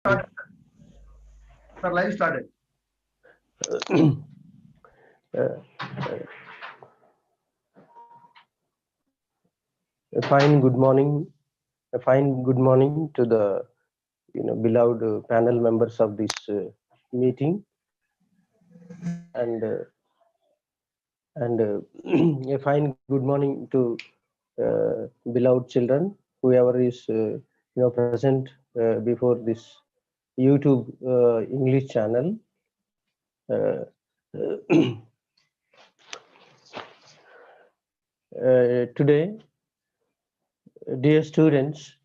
started. Sir, live started. A fine good morning to the beloved panel members of this meeting, and a fine good morning to beloved children, whoever is present before this YouTube English channel. Today, dear students,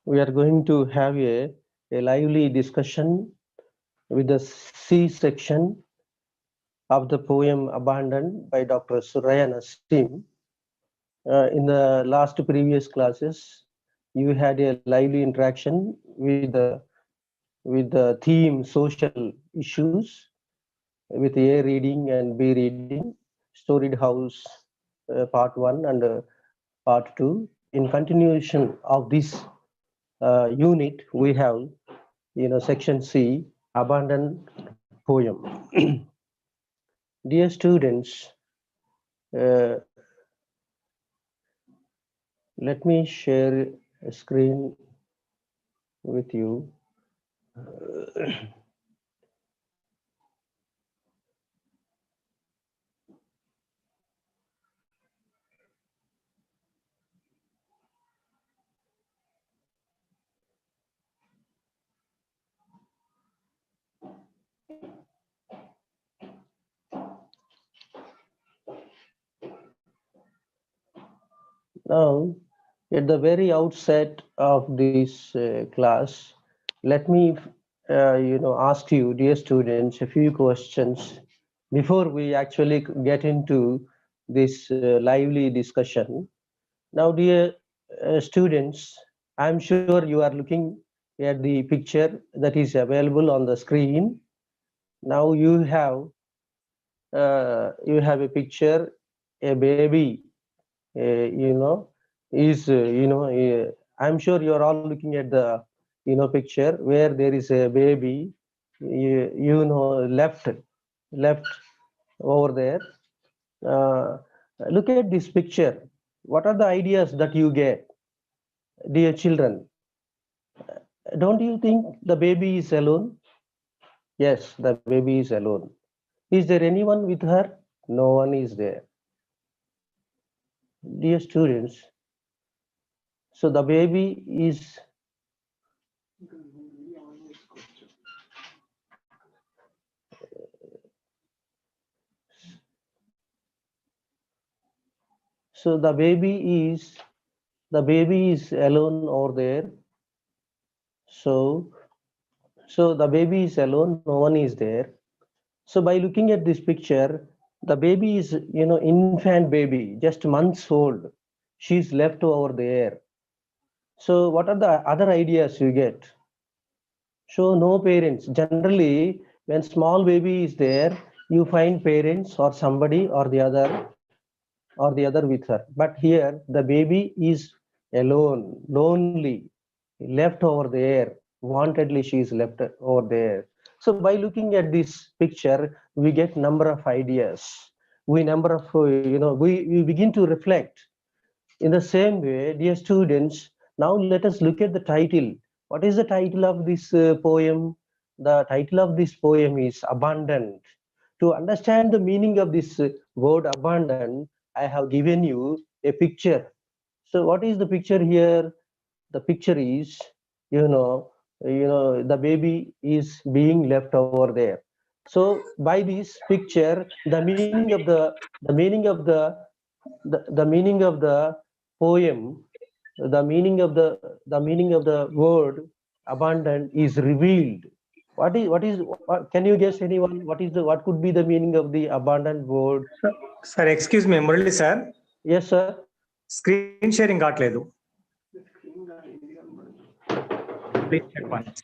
we are going to have a lively discussion with the C section of the poem Abandoned by Dr. Suraya Nasim. In the last previous classes, you had a lively interaction with the theme social issues, with A reading and B reading, Storied House part 1 and part 2. In continuation of this unit, we have section C, Abandoned poem. Dear students, let me share a screen with you. Now, at the very outset of this class, let me ask you, dear students, a few questions before we actually get into this lively discussion. Now, dear students, I'm sure you are looking at the picture that is available on the screen. Now you have a picture, a baby, is I'm sure you are all looking at the picture where there is a baby, left over there. Look at this picture. What are the ideas that you get, dear children? Don't you think the baby is alone? Yes, the baby is alone. Is there anyone with her? No one is there. Dear students, so the baby is the baby is alone over there. So the baby is alone, no one is there. So by looking at this picture, the baby is infant baby, just months old. She's left over there. So what are the other ideas you get? So no parents. Generally, when small baby is there, you find parents or somebody or the other with her. But here the baby is alone, lonely, left over there. Wantedly, she is left over there. So by looking at this picture, we get number of ideas. We begin to reflect. In the same way, dear students, now let us look at the title. What is the title of this poem? The title of this poem is Abandoned. To understand the meaning of this word abandoned, I have given you a picture. So what is the picture here? The picture is, the baby is being left over there. So by this picture, the meaning of the poem, the meaning of the word abandoned is revealed. What can you guess, anyone? What could be the meaning of the abandoned word? Sir, excuse me, Murali sir. Yes, sir. Screen sharing కావట్లేదు. Please check once.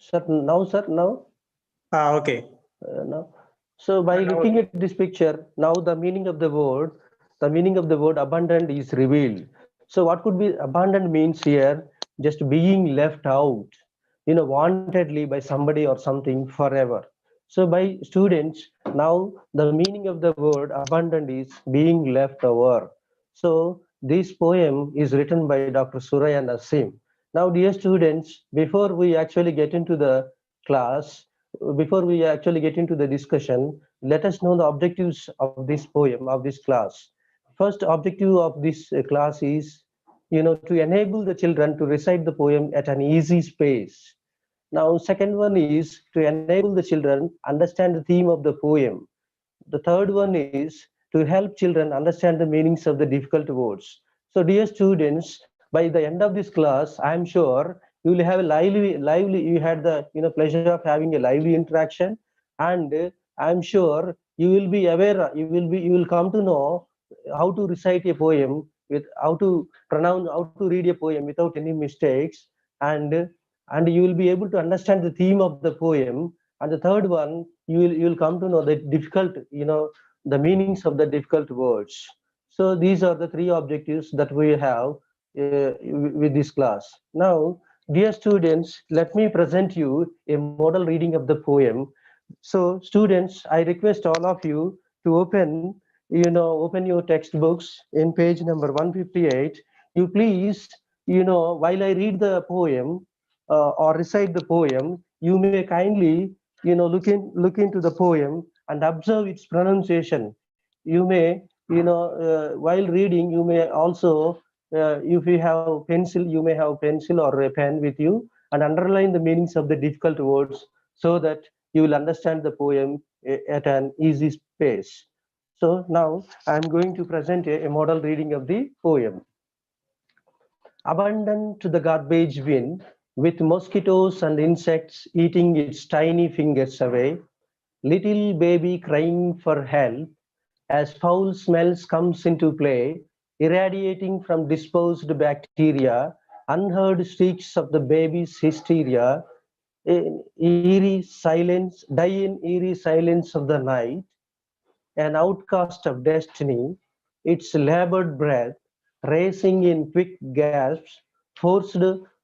Sir, now. Okay. Now, so by Now, looking okay. at this picture, now the meaning of the word abandoned is revealed. So what could be abandoned means here? Just being left out, wantedly by somebody or something forever. So by students, now the meaning of the word abandoned is being left over. So this poem is written by Dr. Suraya Nasim. Now, dear students, before we actually get into the class, before we actually get into the discussion, let us know the objectives of this poem, of this class. First objective of this class is, to enable the children to recite the poem at an easy pace. Now, second one is to enable the children understand the theme of the poem. The third one is to help children understand the meanings of the difficult words. So, dear students, by the end of this class, I am sure you will have a lively. You had the pleasure of having a lively interaction, and I am sure you will be aware. You will come to know how to recite a poem with how to pronounce, how to read a poem without any mistakes, and and you will be able to understand the theme of the poem. And the third one, you will come to know the difficult, the meanings of the difficult words. So these are the three objectives that we have with this class. Now, dear students, let me present you a model reading of the poem. So students, I request all of you to open your textbooks in page number 158. You please, while I read the poem or recite the poem, you may kindly, look into the poem and observe its pronunciation. You may, while reading, you may also, if you have pencil, you may have pencil or a pen with you, and underline the meanings of the difficult words so that you will understand the poem at an easy pace. So now I am going to present a model reading of the poem. Abandoned to the garbage bin, with mosquitoes and insects eating its tiny fingers away, little baby crying for help as foul smells comes into play, irradiating from disposed bacteria, unheard shrieks of the baby's hysteria, die in eerie silence of the night, an outcast of destiny, its labored breath racing in quick gasps, forced,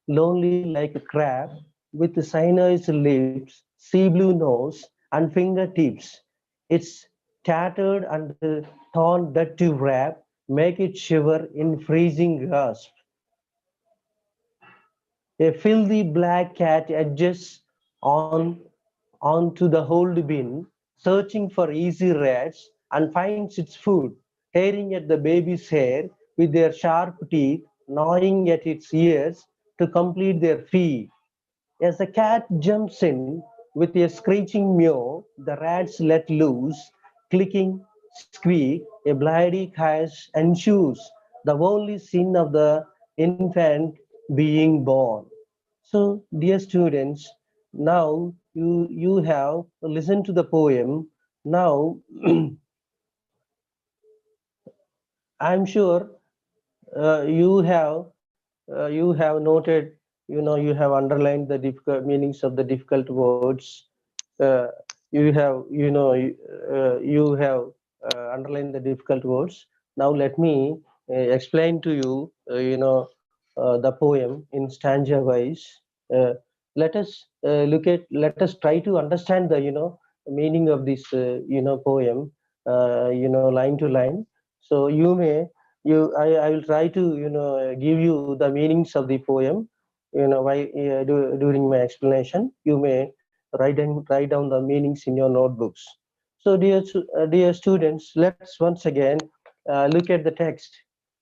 lonely like a crab, with cyanide lips, sea blue nose, and fingertips. Its tattered and torn dirty wrap make it shiver in freezing gasp. A filthy black cat edges on onto the old bin, searching for easy rats, and finds its food, tearing at the baby's hair with their sharp teeth, gnawing at its ears to complete their feed. As the cat jumps in with a screeching meow, the rats let loose, clicking, squeak, a bloody chaos ensues, the only sin of the infant being born. So, dear students, now you have listened to the poem. Now, I'm sure you have noted, you have underlined the difficult meanings of the difficult words. uh, you have underlined the difficult words. Now let me explain to you, the poem in stanza wise. uh, let us try to understand the meaning of this poem, line to line. So you may you I will try to give you the meanings of the poem, during my explanation. You may write down the meanings in your notebooks. So dear students, let's once again look at the text.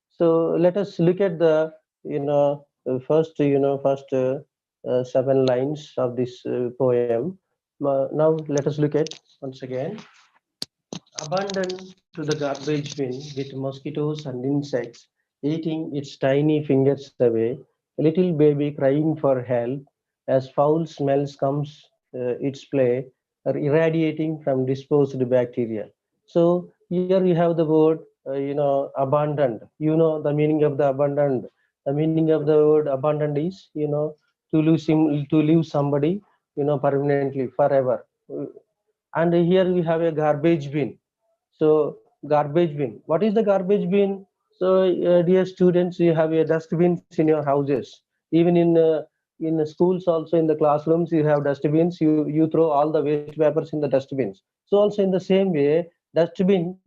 So let us look at the first 7 lines of this poem. Now let us look at once again. Abandoned to the garbage bin with mosquitoes and insects eating its tiny fingers away, a little baby crying for help as foul smells comes its play, are irradiating from disposed bacteria. So here you have the word, abandoned. You know the meaning of the abandoned. The meaning of the word abandoned is, to lose somebody, permanently, forever. And here we have a garbage bin. So garbage bin. What is the garbage bin? So dear students, you have a dustbins in your houses. Even in schools, also in the classrooms, you have dustbins. You throw all the waste papers in the dustbins. So also in the same way, dustbin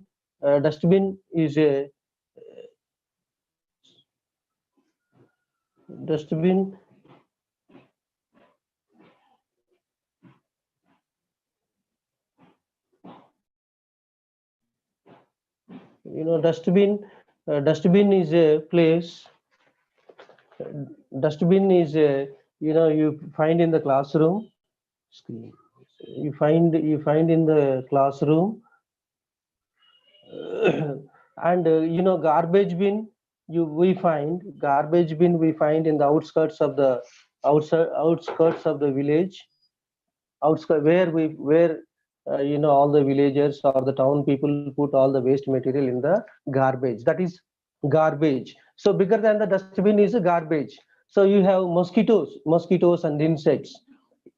is a dustbin. Dustbin. Dustbin is a place. Dustbin is a, you find in the classroom screen. You find in the classroom. And garbage bin, you we find garbage bin we find in the outskirts of the village, outskirts where all the villagers or the town people put all the waste material in the garbage. That is garbage. So bigger than the dustbin is garbage. So you have mosquitoes and insects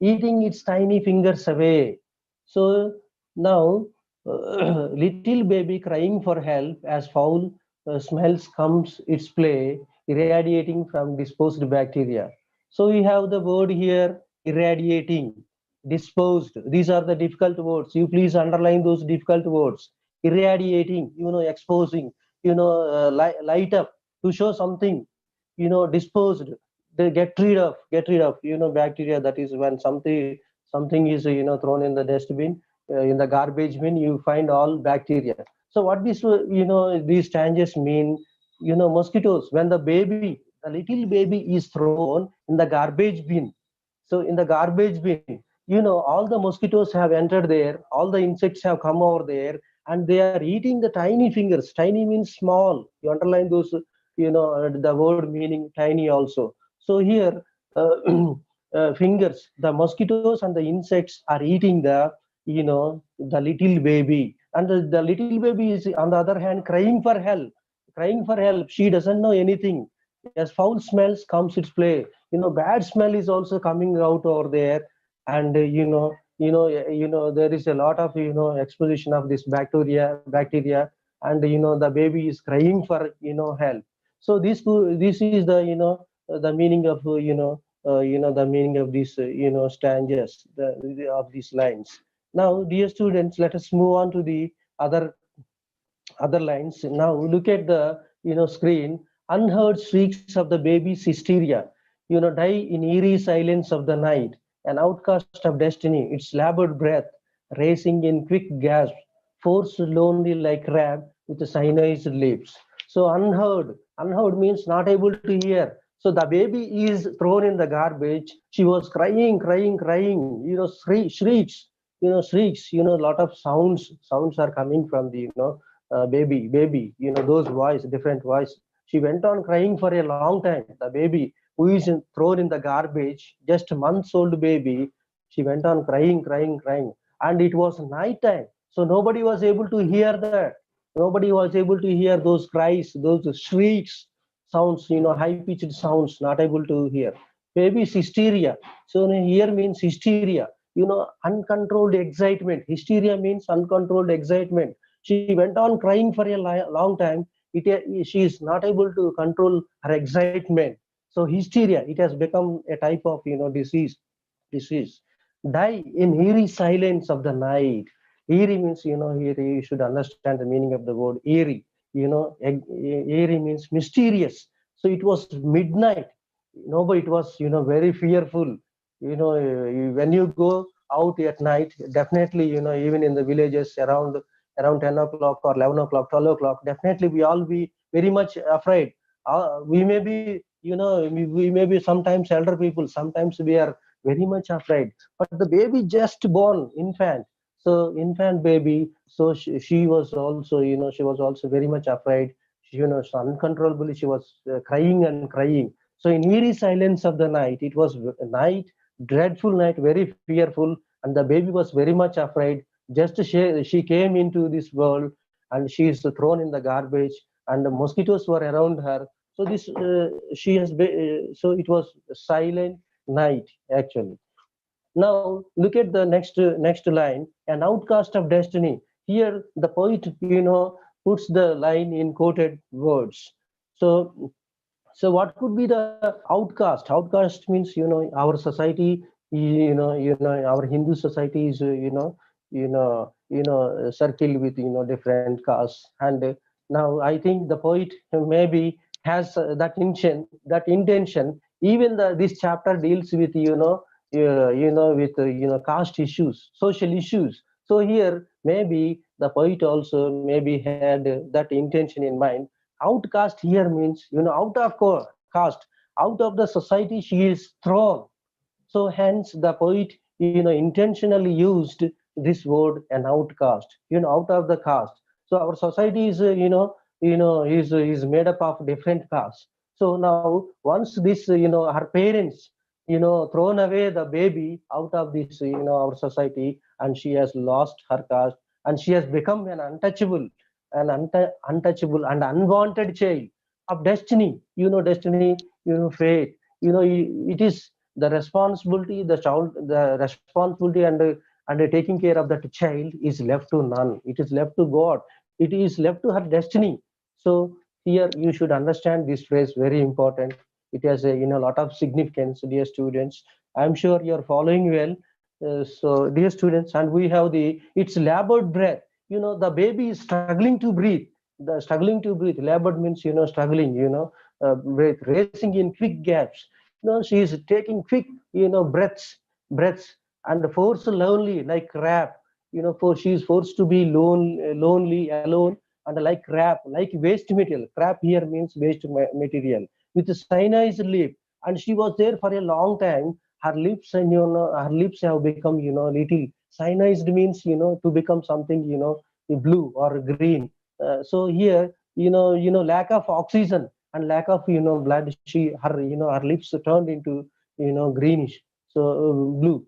eating its tiny fingers away. So now, little baby crying for help as foul smells comes its play, irradiating from disposed bacteria. So we have the word here, irradiating, disposed. These are the difficult words. You please underline those difficult words. Irradiating, exposing, light up to show something, disposed. They get rid of, bacteria. That is when something is, thrown in the dustbin, in the garbage bin, you find all bacteria. So what these changes mean, mosquitoes, when the little baby is thrown in the garbage bin. So in the garbage bin, all the mosquitoes have entered there, all the insects have come over there, and they are eating the tiny fingers. Tiny means small. You underline those, the word meaning tiny also. So here, fingers, the mosquitoes and the insects are eating the little baby. And the little baby is, on the other hand, crying for help. Crying for help. She doesn't know anything. As foul smells comes its play. Bad smell is also coming out over there. And there is a lot of exposition of this bacteria, and the baby is crying for help. So this is the meaning of the meaning of these stanzas, of these lines. Now, dear students, let us move on to the other lines. Now look at the screen. Unheard shrieks of the baby's hysteria, die in eerie silence of the night. An outcast of destiny, its labored breath racing in quick gasps, forced lonely like crab with cyanized lips. So unheard means not able to hear. So the baby is thrown in the garbage. She was crying, shrieks, shrieks, a lot of sounds are coming from the baby, those voice, different voice. She went on crying for a long time. The baby who is thrown in the garbage, just months old baby, she went on crying, and it was night time. So nobody was able to hear that. Nobody was able to hear those cries, those shrieks, sounds, high pitched sounds, not able to hear. Baby's hysteria. So here means hysteria, uncontrolled excitement. Hysteria means uncontrolled excitement. She went on crying for a long time. She is not able to control her excitement. So hysteria, it has become a type of disease. Die in eerie silence of the night. Eerie means, here you should understand the meaning of the word eerie. Eerie means mysterious. So it was midnight. But it was, very fearful. When you go out at night, definitely, even in the villages around 10 o'clock or 11 o'clock, 12 o'clock, definitely we all be very much afraid. We may be, we may be sometimes elder people, sometimes we are very much afraid. But the baby just born, infant, so infant baby, so she was also, she was also very much afraid. So uncontrollably, she was crying and crying. So in eerie silence of the night, it was a night, dreadful night, very fearful, and the baby was very much afraid. Just she came into this world, and she is thrown in the garbage, and the mosquitoes were around her. So so it was a silent night actually. Now look at the next line, an outcast of destiny. Here the poet, puts the line in quoted words. So what could be the outcast? Outcast means, our society, our Hindu society is, circled with, different castes. And now I think the poet maybe has that intention. Even this chapter deals with, with, caste issues, social issues. So here maybe the poet also maybe had that intention in mind. Outcast here means, out of caste, out of the society she is thrown. So hence the poet, intentionally used this word, an outcast, out of the caste. So our society is, is made up of different castes. So now once this, her parents, thrown away the baby out of this, our society, and she has lost her caste, and she has become an untouchable and unwanted child of destiny. Destiny, fate. It is the responsibility, the responsibility, and taking care of that child is left to none. It is left to God. It is left to her destiny. So here you should understand this phrase, very important. It has a, lot of significance, dear students. I'm sure you're following well. So dear students, and we have the it's labored breath. The baby is struggling to breathe. The struggling to breathe. Labored means, struggling. Breath, racing in quick gaps. She is taking quick, breaths, and forced lonely like rap. For she is forced to be lonely, alone, and like crap, like waste material. Crap here means waste material with a cyanide lip, and she was there for a long time. Her lips, and her lips have become, little cyanized means, to become something, blue or green. So here, lack of oxygen and lack of, blood, her lips turned into, greenish, so blue.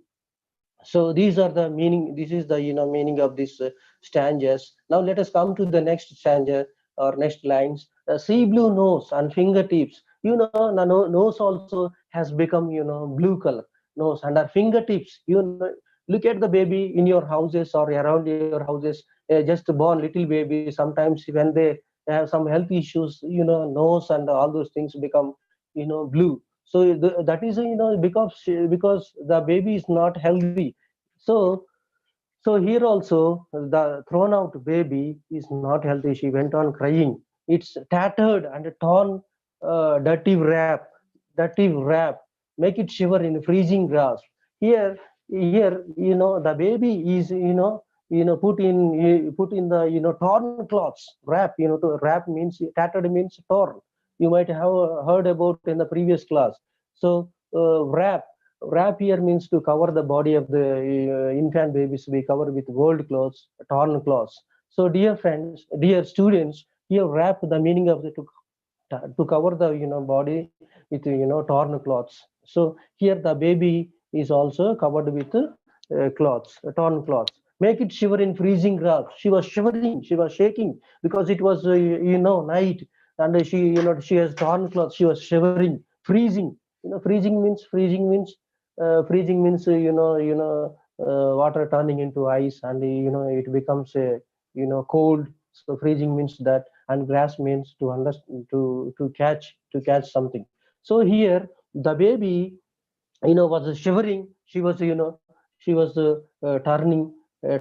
So these are the meaning. This is the, meaning of this stanzas. Now let us come to the next stanza or next lines. Sea blue nose and fingertips, the nose also has become, blue color nose, and our fingertips, look at the baby in your houses or around your houses, just born little baby. Sometimes when they have some health issues, nose and all those things become, blue. So that is, because the baby is not healthy. So here also the thrown out baby is not healthy. She went on crying. It's tattered and torn, dirty wrap, make it shiver in freezing grass. Here, the baby is, put in the, torn cloths, wrap. To wrap means tattered means torn. You might have heard about in the previous class. So wrap here means to cover the body of the infant babies. We cover with old clothes, torn clothes. So dear friends, dear students, here wrap, the meaning of the to cover the, body with, torn cloths. So here the baby is also covered with cloths, torn cloths. Make it shiver in freezing grass. She was shivering, she was shaking because it was, night, and she has torn clothes. She was shivering, freezing. Freezing means, water turning into ice, and it becomes a, cold. So freezing means that, and grass means to understand, to catch something. So here the baby, was shivering. She was, turning, uh,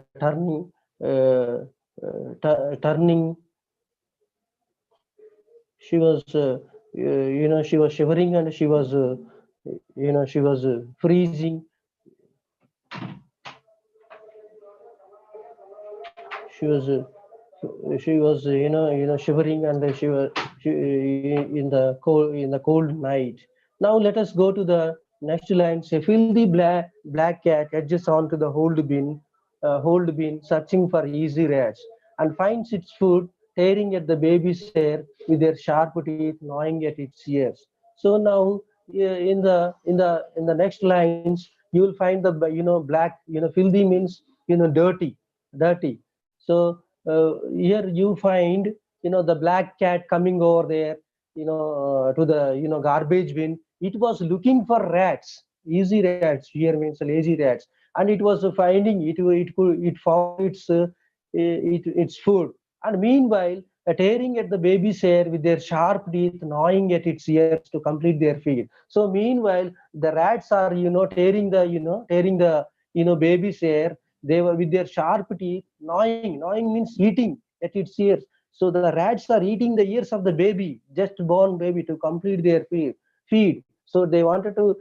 turning. She was, she was shivering, and she was, freezing. She was, shivering, and in the cold night. Now let us go to the next lines. A filthy black cat edges onto the hold bin, searching for easy rats, and finds its food, tearing at the baby's hair with their sharp teeth, gnawing at its ears. So now, in the next lines, you will find the, black, filthy means, dirty. So here you find, the black cat coming over there, to the, garbage bin. It was looking for rats. easy rats. Here means lazy rats, and it was finding it found its food. And meanwhile, tearing at the baby's hair with their sharp teeth, gnawing at its ears to complete their feed. So meanwhile, the rats are tearing the baby's hair. They were with their sharp teeth, gnawing means eating at its ears. So the rats are eating the ears of the baby, just born baby, to complete their feed. So they wanted to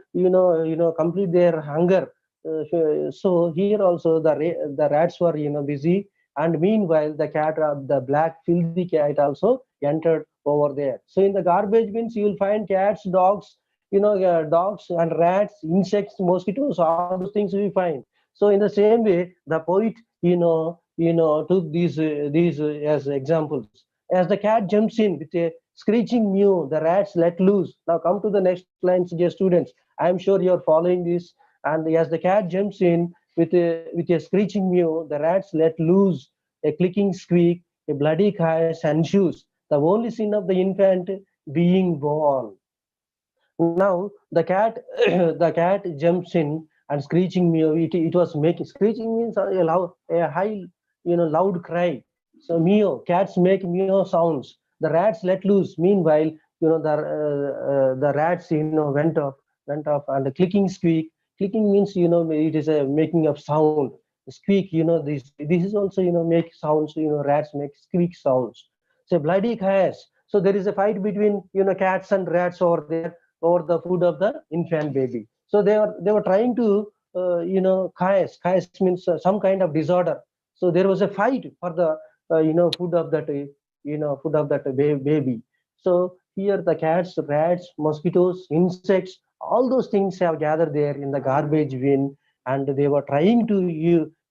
complete their hunger. So here also the rats were busy, and meanwhile the black filthy cat also entered over there. So in the garbage bins you will find cats, dogs, dogs and rats, insects, mosquitoes, all those things we find. So in the same way, the poet took these as examples. As the cat jumps in with a screeching mew, the rats let loose. Now come to the next lines, dear students. I am sure you are following this. And as the cat jumps in with a screeching mew, the rats let loose. A clicking squeak, a bloody chaos ensues. The only sin of the infant being born. Now the cat the cat jumps in and screeching meow. It was making screeching means a high loud cry. So meow, cats make meow sounds. The rats let loose. Meanwhile, the rats went off, and the clicking squeak. Clicking means it is a making of sound. Squeak, this is also make sounds. Rats make squeak sounds. So bloody chaos. So there is a fight between cats and rats over there over the food of the infant baby. So they were trying to chaos. Chaos means some kind of disorder. So there was a fight for the food of that food of that baby. So here the cats, rats, mosquitoes, insects, all those things have gathered there in the garbage bin, and they were trying to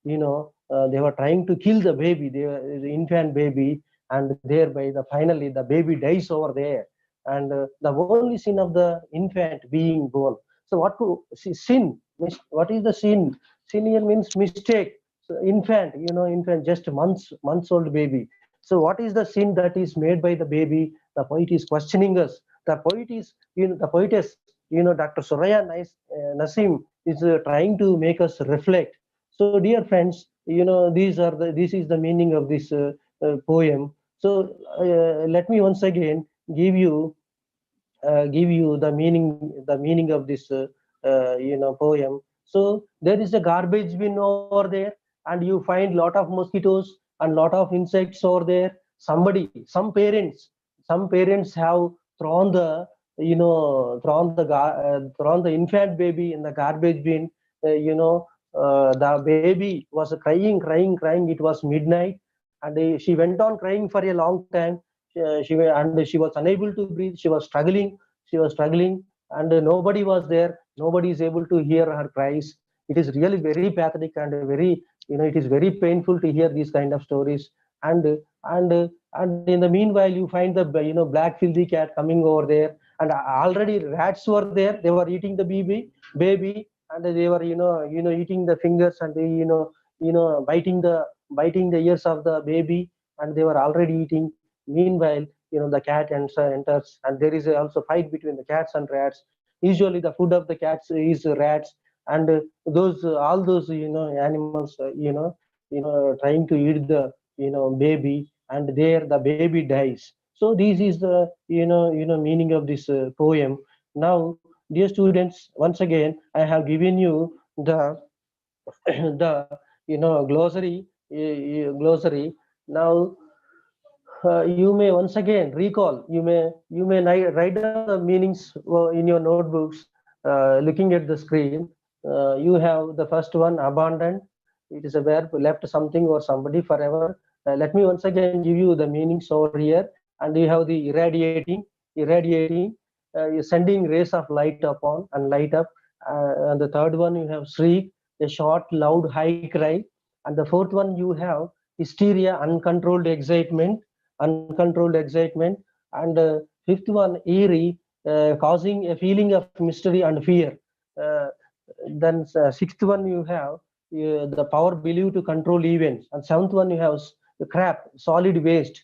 they were trying to kill the baby, the infant baby, and thereby finally the baby dies over there. And the only sin of the infant being born. So sin? What is the sin? Sin here means mistake. So infant, just months old baby. So what is the sin that is made by the baby? The poet is questioning us. The poet is, the poetess, Dr. Soraya Nasim is trying to make us reflect. So, dear friends, this is the meaning of this poem. So, let me once again give you the meaning of this poem. So there is a garbage bin over there, and you find lot of mosquitoes and lot of insects over there. Some parents have thrown the thrown the infant baby in the garbage bin. The baby was crying. It was midnight, and she went on crying for a long time. She was unable to breathe. She was struggling, and nobody was there. Nobody is able to hear her cries. It is really very pathetic, and it is very painful to hear these kind of stories. And and in the meanwhile, you find the black filthy cat coming over there, and already rats were there. They were eating the baby, and they were eating the fingers, and they biting the ears of the baby, and they were already eating. Meanwhile, the cat enters, and there is also fight between the cats and rats. Usually the food of the cats is rats, and those all those animals trying to eat the baby, and there the baby dies. So this is the meaning of this poem. Now, dear students, once again I have given you the glossary. Now, you may once again recall. You may write down the meanings in your notebooks, looking at the screen. You have the first one, abandoned. It is a verb, left something or somebody forever. Let me once again give you the meanings over here. And you have the irradiating, you're sending rays of light upon and light up. And the third one, you have shriek, a short loud high cry. And the fourth one, you have hysteria, uncontrolled excitement. And fifth one, eerie, causing a feeling of mystery and fear. uh, then sixth one, you have the power believed to control events. And seventh one, you have crap, solid waste.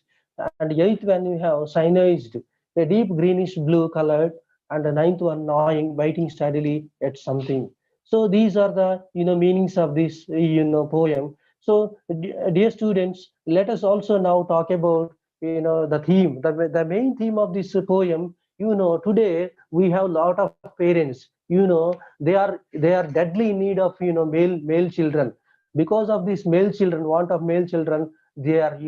And eighth one, you have cyanized, a deep greenish blue colored. and the ninth one gnawing, biting steadily at something. So these are the meanings of this poem. So dear students, let us also now talk about the theme, the main theme of this poem. Today we have a lot of parents. They are deadly in need of male children. Because of these male children, want of male children, they are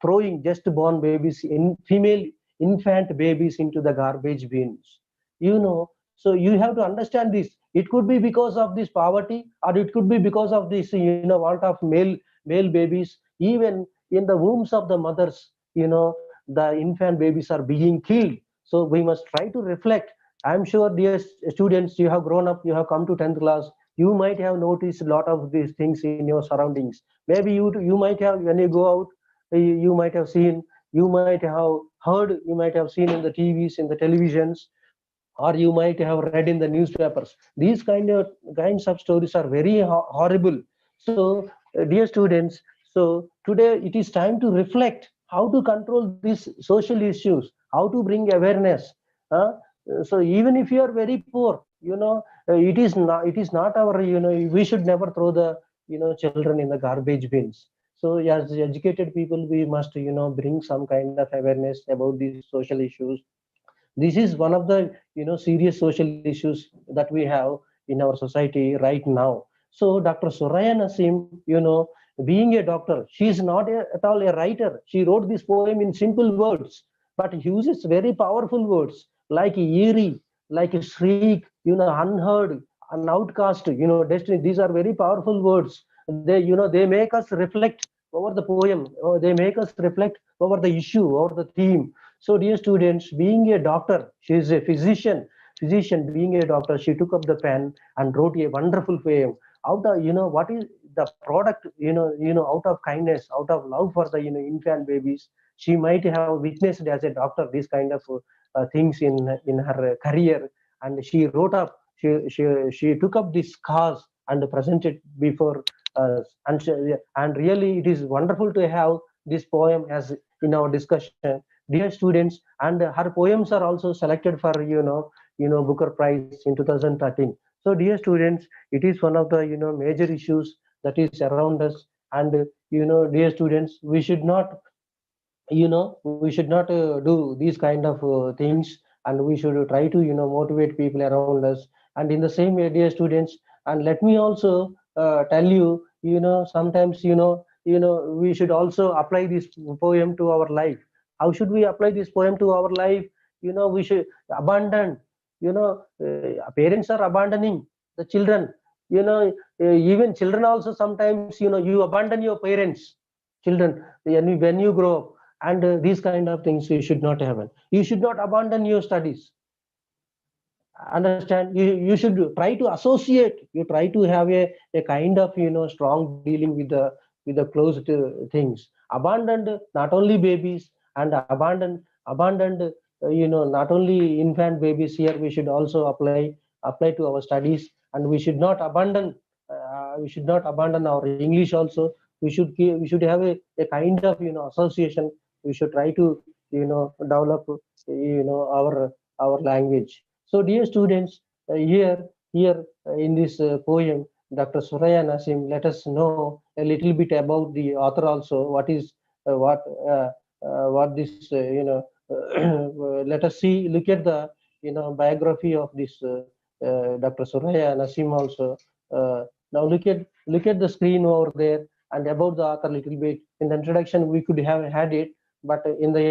throwing just born babies, in female infant babies, into the garbage bins. So you have to understand this. It could be because of this poverty, or it could be because of this want of male babies. Even in the wombs of the mothers, the infant babies are being killed. So we must try to reflect. I'm sure, dear students, you have grown up, you have come to 10th class, you might have noticed a lot of these things in your surroundings. Maybe you might have, when you go out, you might have seen, you might have heard, you might have seen in the TVs, in the televisions, or you might have read in the newspapers. These kinds of stories are very horrible. So dear students, so today it is time to reflect how to control these social issues, how to bring awareness. uh, so even if you are very poor, it is not our, we should never throw the children in the garbage bins. So as educated people, we must bring some kind of awareness about these social issues. This is one of the serious social issues that we have in our society right now. So Dr. Soraya Nasim, being a doctor, she is not at all a writer. She wrote this poem in simple words, but uses very powerful words like eerie, like a shriek, unheard, an outcast, destiny. These are very powerful words. They make us reflect over the poem, or they make us reflect over the issue or the theme. So, dear students, being a doctor, she is a physician. Physician, being a doctor, she took up the pen and wrote a wonderful poem. Out of, what is the product? Out of kindness, out of love for the infant babies, she might have witnessed as a doctor these kind of things in her career, and she wrote up. She took up this cause and presented before us, and really it is wonderful to have this poem as in our discussion, dear students. And her poems are also selected for Booker Prize in 2013. So dear students, it is one of the major issues that is around us. And dear students, we should not do these kind of things, and we should try to motivate people around us. And in the same way, dear students, and let me also tell you, sometimes we should also apply this poem to our life. How should we apply this poem to our life? We should abandon, parents are abandoning the children. Even children also, sometimes you abandon your parents, children, when you grow up. And these kind of things you should not happen. You should not abandon your studies. Understand? You should try to associate, you try to have a kind of strong dealing with the closed things. Abandoned not only babies, and abandoned not only infant babies. Here we should also apply to our studies. And we should not abandon our English also. We should have a kind of association. We should try to develop our language. So dear students, here in this poem, Dr. Suraya Nasim let us know a little bit about the author also. What this let us see, look at the biography of this Dr. Suraya Nasim also. Now look at the screen over there, and about the author little bit. In the introduction we could have had it, but in the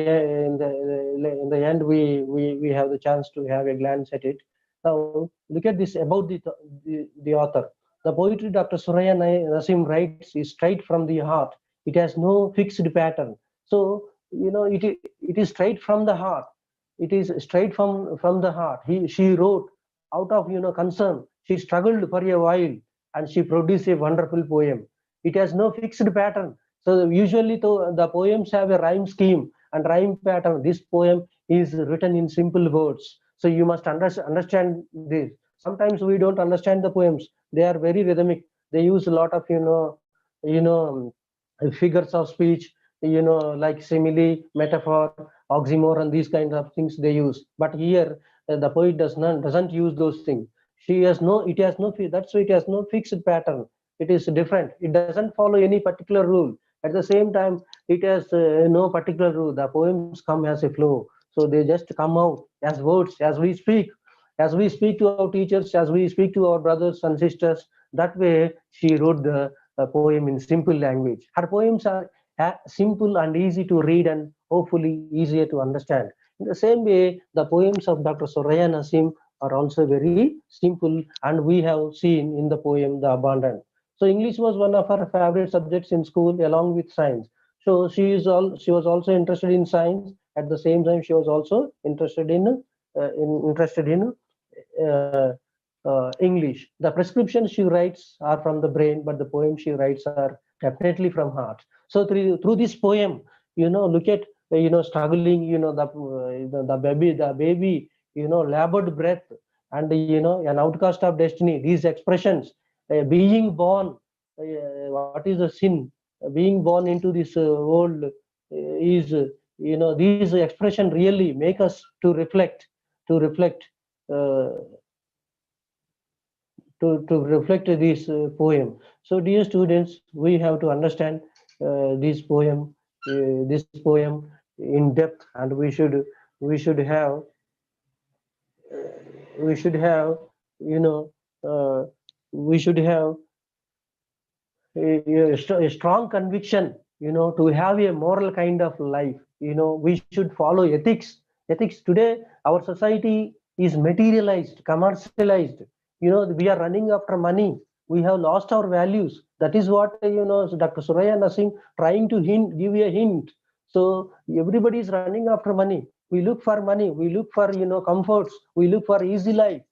end we have the chance to have a glance at it. Now look at this about the author. The poetry Dr. Suraya Nasim writes is straight from the heart. It has no fixed pattern. So it is straight from the heart. It is straight from the heart. She wrote out of concern. She struggled for a while, and she produced a wonderful poem. It has no fixed pattern. So usually the poems have a rhyme scheme and rhyme pattern. This poem is written in simple words. So you must understand this. Sometimes we don't understand the poems. They are very rhythmic. They use a lot of figures of speech, like simile, metaphor, oxymoron, these kinds of things they use. But here The poet doesn't use those things. She has no, it has no, that's why it has no fixed pattern. It is different. It doesn't follow any particular rule. At the same time, it has no particular rule. The poems come as a flow. So they just come out as words as we speak. As we speak to our teachers, as we speak to our brothers and sisters, that way she wrote the poem in simple language. Her poems are simple and easy to read and hopefully easier to understand. In the same way, the poems of Dr. Soraya Nasim are also very simple, and we have seen in the poem The Abandon. So English was one of her favorite subjects in school along with science. So she was also interested in science. At the same time, she was also interested in English. The prescriptions she writes are from the brain, but the poems she writes are definitely from heart. So through this poem, look at struggling, the baby, labored breath, and an outcast of destiny. These expressions, being born, what is the sin? Being born into this world is, these expressions really make us to reflect uh, to reflect this poem. So dear students, we have to understand this poem in depth, and we should have we should have you know uh, we should have a strong conviction, to have a moral kind of life. We should follow ethics today. Our society is materialized, commercialized. We are running after money. We have lost our values. That is what Dr. Suraya Nasim trying to give a hint. So everybody is running after money. We look for money, we look for comforts, we look for easy life.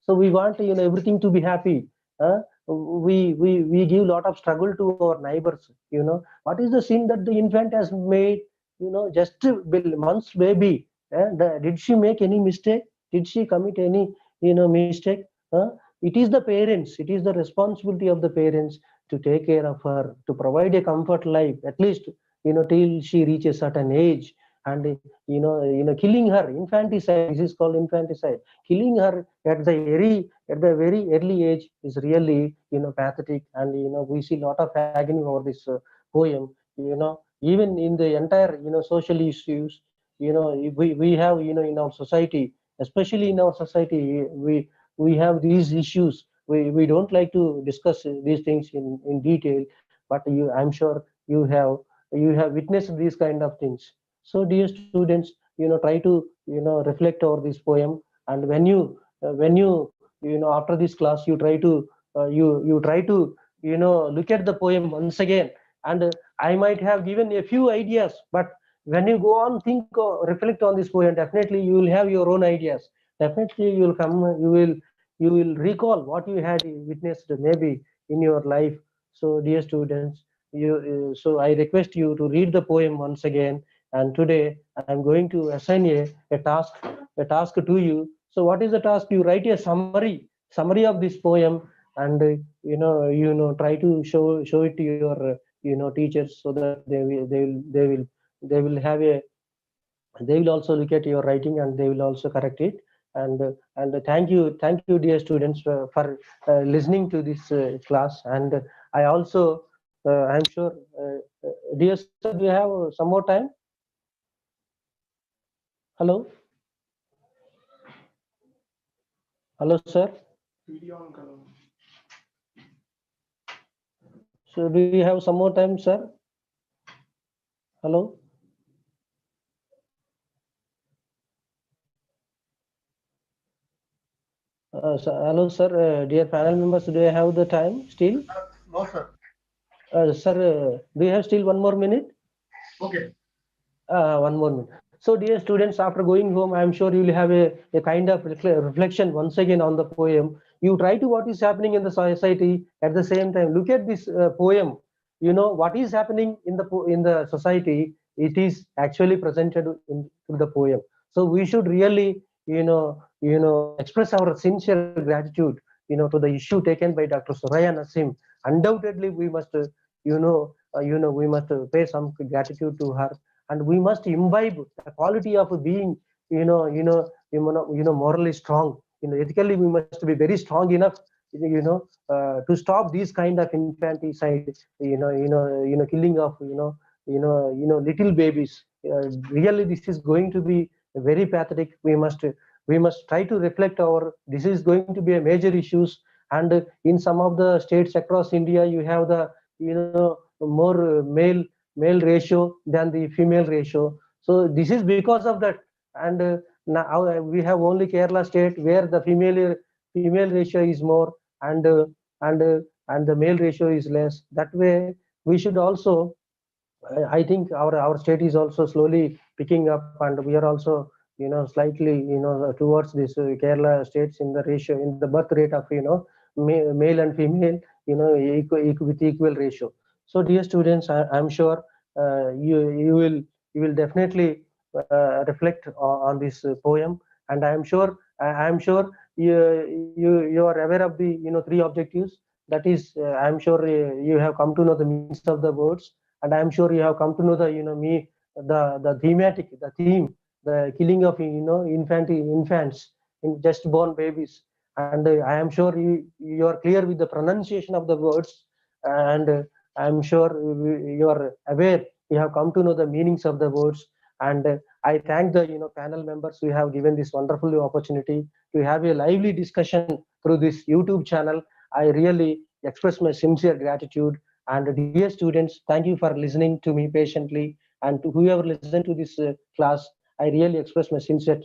So we want everything to be happy. uh, we give a lot of struggle to our neighbors. What is the sin that the infant has made? Just months baby. Did she make any mistake? Did she commit any mistake? It is the parents, it is the responsibility of the parents to take care of her, to provide a comfort life, at least till she reaches a certain age. And killing her, infanticide, this is called infanticide. Killing her at the very early age is really pathetic. And we see a lot of agony over this poem. Even in the entire social issues, we have in our society, especially in our society, we have these issues. We don't like to discuss these things in detail, but I'm sure you have witnessed these kind of things. So dear students, try to reflect over this poem. And when you after this class, you try to you try to look at the poem once again. And I might have given a few ideas, but when you go on, think or reflect on this poem, definitely you will have your own ideas. Definitely you will recall what you had witnessed maybe in your life. So dear students, so I request you to read the poem once again. And today I'm going to assign a task to you. So what is the task? You write a summary of this poem. And try to show it to your teachers, so that they will also look at your writing, and they will also correct it. And thank you dear students, for listening to this class. And I also I'm sure, dear sir, do you have some more time? Hello, hello sir. So do you have some more time, sir? Hello. Hello, sir. Dear panel members, do you have the time still? No, sir. Sir, do you have still 1 more minute? Okay. 1 more minute. So, dear students, after going home, I'm sure you will have a kind of reflection once again on the poem. You try to what is happening in the society. At the same time, look at this poem. What is happening in the society. It is actually presented in the poem. So we should really, express our sincere gratitude, to the issue taken by Dr. Suraya Nasim. Undoubtedly, we must, we must pay some gratitude to her. And we must imbibe the quality of being morally strong. Ethically we must be very strong enough, to stop these kind of infanticide, killing of, little babies. Really, this is going to be very pathetic. We must try to reflect our. This is going to be a major issues, and in some of the states across India, you have the, more male ratio than the female ratio. So this is because of that, and now we have only Kerala state where the female ratio is more, and and and the male ratio is less. That way, we should also, I think our state is also slowly picking up, and we are also, slightly, towards this Kerala states in the ratio, in the birth rate of, male and female, with equal ratio. So dear students, I'm sure you will definitely reflect on this poem, and I'm sure you are aware of the, three objectives. That is, I'm sure you have come to know the meanings of the words, and I'm sure you have come to know the, the theme, the killing of, infants, in just born babies. And I am sure you are clear with the pronunciation of the words, and I'm sure you are aware, you have come to know the meanings of the words. And I thank the, panel members who have given this wonderful opportunity to have a lively discussion through this YouTube channel. I really express my sincere gratitude. And dear students, thank you for listening to me patiently. And to whoever listened to this class, I really express my sincere